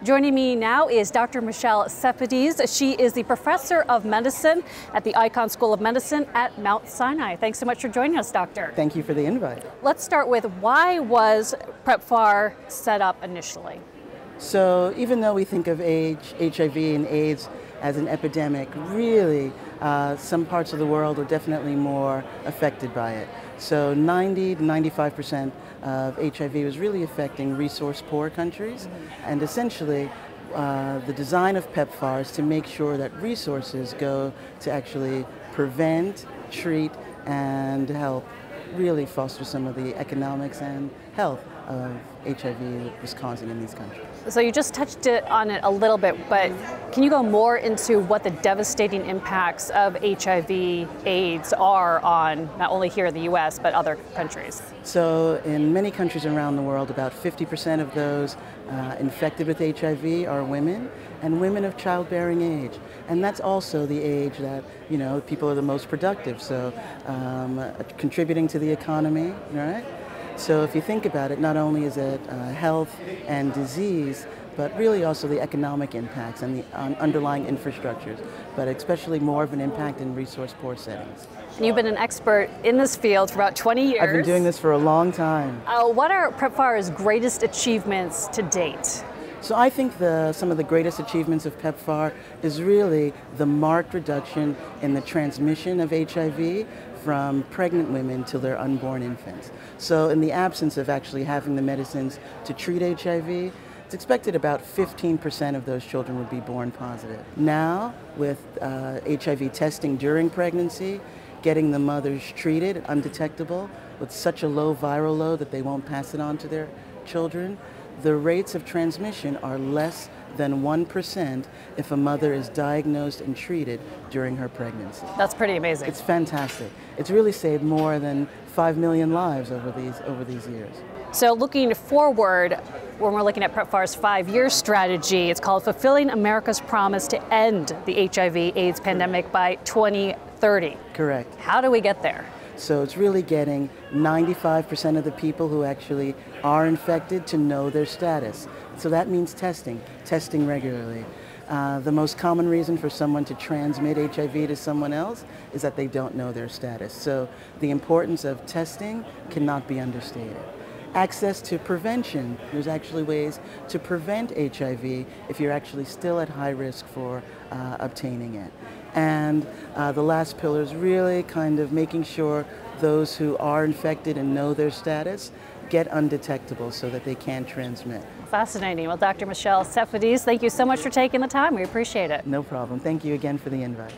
Joining me now is Dr. Michelle Cespedes. She is the professor of medicine at the Icahn School of Medicine at Mount Sinai. Thanks so much for joining us, doctor. Thank you for the invite. Let's start with, why was PEPFAR set up initially? So even though we think of HIV and AIDS as an epidemic, really some parts of the world are definitely more affected by it. So 90 to 95% of HIV was really affecting resource-poor countries. And essentially, the design of PEPFAR is to make sure that resources go to actually prevent, treat, and help really foster some of the economics and health of HIV was causing in these countries. So you just touched on it a little bit, but can you go more into what the devastating impacts of HIV/AIDS are on not only here in the US, but other countries? So in many countries around the world, about 50% of those infected with HIV are women, and women of childbearing age. And that's also the age that, you know, people are the most productive, so contributing to the economy, right? So if you think about it, not only is it health and disease, but really also the economic impacts and the underlying infrastructures, but especially more of an impact in resource-poor settings. And you've been an expert in this field for about 20 years. I've been doing this for a long time. What are PEPFAR's greatest achievements to date? So I think some of the greatest achievements of PEPFAR is really the marked reduction in the transmission of HIV from pregnant women to their unborn infants. So in the absence of actually having the medicines to treat HIV, it's expected about 15% of those children would be born positive. Now, with HIV testing during pregnancy, getting the mothers treated undetectable with such a low viral load that they won't pass it on to their children, the rates of transmission are less than 1% if a mother is diagnosed and treated during her pregnancy. That's pretty amazing. It's fantastic. It's really saved more than 5 million lives over these years. So looking forward, when we're looking at PEPFAR's 5-year strategy, it's called Fulfilling America's Promise to End the HIV/AIDS Pandemic by 2030. Correct. How do we get there? So it's really getting 95% of the people who actually are infected to know their status. So that means testing regularly. The most common reason for someone to transmit HIV to someone else is that they don't know their status. So the importance of testing cannot be understated. Access to prevention. There's actually ways to prevent HIV if you're actually still at high risk for obtaining it. And the last pillar is really kind of making sure those who are infected and know their status get undetectable so that they can't transmit. Fascinating. Well, Dr. Michelle Cespedes, thank you so much for taking the time. We appreciate it. No problem. Thank you again for the invite.